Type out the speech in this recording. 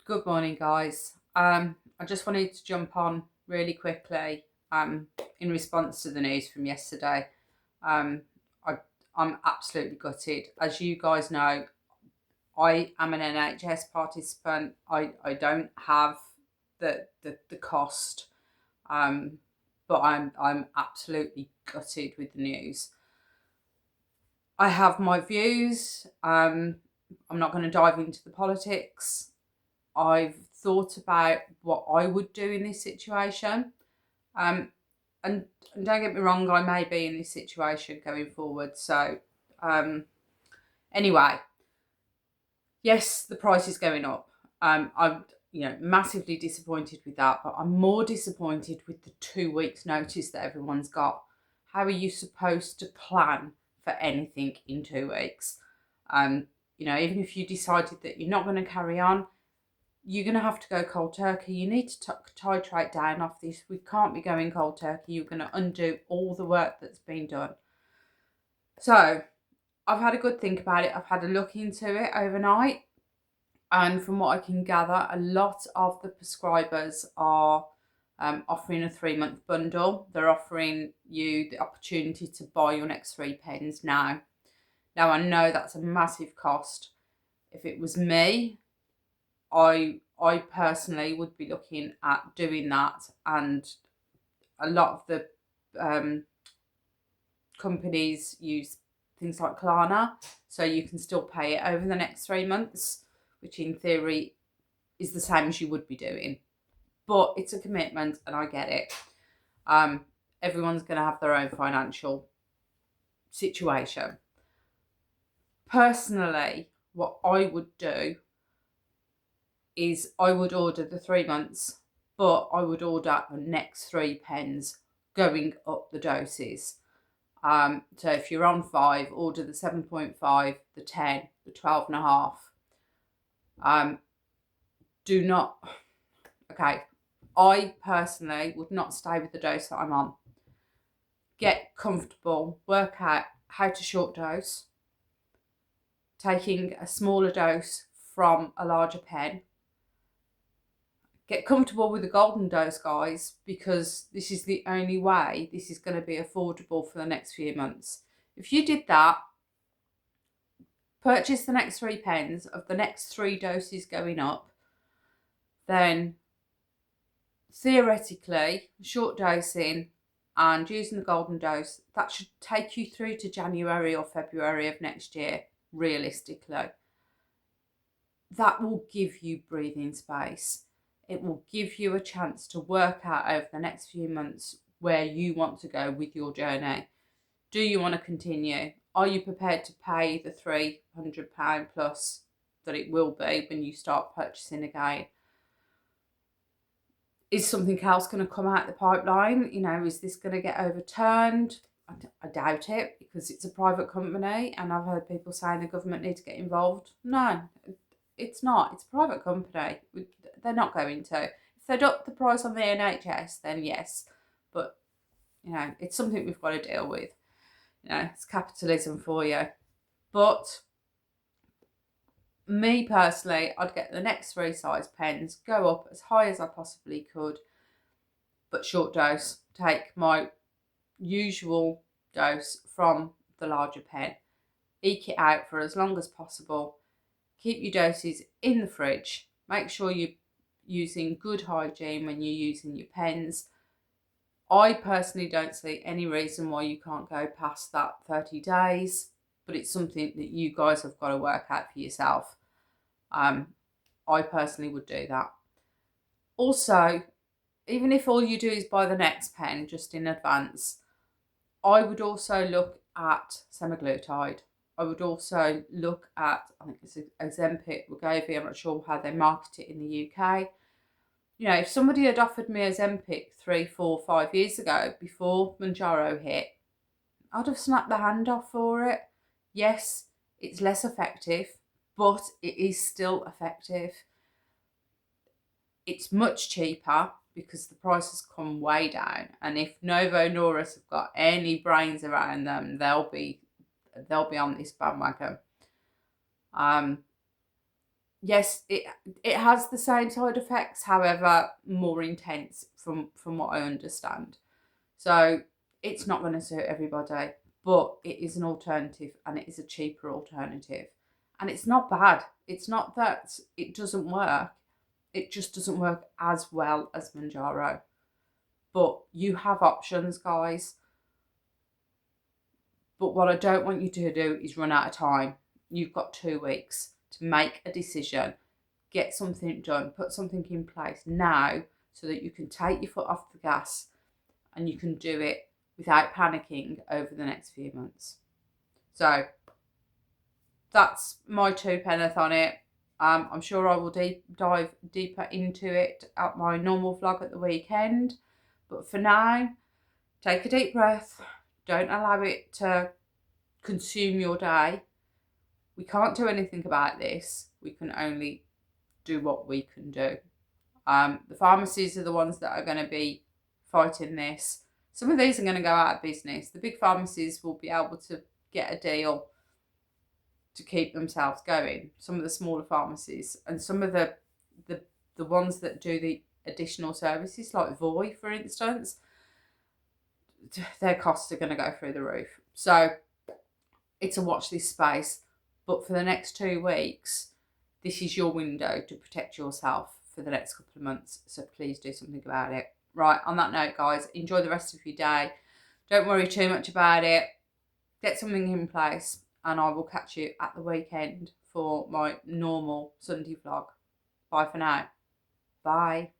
Good morning, guys. I just wanted to jump on really quickly in response to the news from yesterday. Um, I, I'm absolutely gutted. As you guys know, I am an NHS participant. I don't have the cost, um, but I'm absolutely gutted with the news. I have my views. I'm not going to dive into the politics. I've thought about what I would do in this situation. Um, and don't get me wrong, I may be in this situation going forward. So, um, anyway, yes, the price is going up. I'm massively disappointed with that, but I'm more disappointed with the 2 weeks notice that everyone's got. How are you supposed to plan for anything in 2 weeks? Even if you decided that you're not going to carry on, you're going to have to go cold turkey. You need to titrate down off this. We can't be going cold turkey. You're going to undo all the work that's been done. So I've had a good think about it. I've had a look into it overnight. And from what I can gather, a lot of the prescribers are offering a 3-month bundle. They're offering you the opportunity to buy your next 3 pens now. Now, I know that's a massive cost. If it was me, I personally would be looking at doing that, and a lot of the um, companies use things like Klarna, so you can still pay it over the next 3 months, which in theory is the same as you would be doing. But it's a commitment, and I get it. Everyone's going to have their own financial situation. Personally, what I would do is I would order the 3 months, but I would order the next 3 pens going up the doses. So if you're on 5, order the 7.5, the 10, the 12 and a half. Do not, okay, I personally would not stay with the dose that I'm on. Get comfortable, work out how to short dose, taking a smaller dose from a larger pen. Get comfortable with the golden dose, guys, because this is the only way this is going to be affordable for the next few months. If you did that, purchase the next 3 pens of the next 3 doses going up, then theoretically, short dosing and using the golden dose, that should take you through to January or February of next year, realistically. That will give you breathing space. It will give you a chance to work out over the next few months where you want to go with your journey. Do you want to continue? Are you prepared to pay the £300 plus that it will be when you start purchasing again? Is something else going to come out the pipeline? Is this going to get overturned? I doubt it, because it's a private company, and I've heard people saying the government need to get involved. No, it's not. It's a private company. They're not going to. If they'd up the price on the NHS, then yes. But, it's something we've got to deal with. It's capitalism for you. But me personally, I'd get the next 3 size pens, go up as high as I possibly could, but short dose. Take my usual dose from the larger pen, eke it out for as long as possible, keep your doses in the fridge, make sure you're using good hygiene when you're using your pens. I personally don't see any reason why you can't go past that 30 days, but it's something that you guys have got to work out for yourself. I personally would do that. Also, even if all you do is buy the next pen just in advance, I would also look at semaglutide. I would also look at, I think it's Ozempic, Wegovy, I'm not sure how they market it in the UK. If somebody had offered me Ozempic 3, 4, 5 years ago before Mounjaro hit, I'd have snapped the hand off for it. Yes, it's less effective, but it is still effective. It's much cheaper because the price has come way down. And if Novo Nordisk have got any brains around them, they'll be on this bandwagon. yes, it has the same side effects, however, more intense from what I understand. So it's not going to suit everybody, but it is an alternative and it is a cheaper alternative. And it's not bad. It's not that it doesn't work. It just doesn't work as well as Manjaro. But you have options, guys. But what I don't want you to do is run out of time. You've got 2 weeks to make a decision, get something done, put something in place now so that you can take your foot off the gas and you can do it without panicking over the next few months. So that's my 2 penneth on it. I'm sure I will dive deeper into it at my normal vlog at the weekend. But for now, take a deep breath. Don't allow it to consume your day. We can't do anything about this. We can only do what we can do. The pharmacies are the ones that are going to be fighting this. Some of these are going to go out of business. The big pharmacies will be able to get a deal to keep themselves going. Some of the smaller pharmacies and some of the ones that do the additional services, like Voi, for instance, their costs are going to go through the roof. So it's a watch this space. But for the next 2 weeks, this is your window to protect yourself for the next couple of months. So please do something about it. Right, on that note, guys, enjoy the rest of your day. Don't worry too much about it. Get something in place. And I will catch you at the weekend for my normal Sunday vlog. Bye for now. Bye.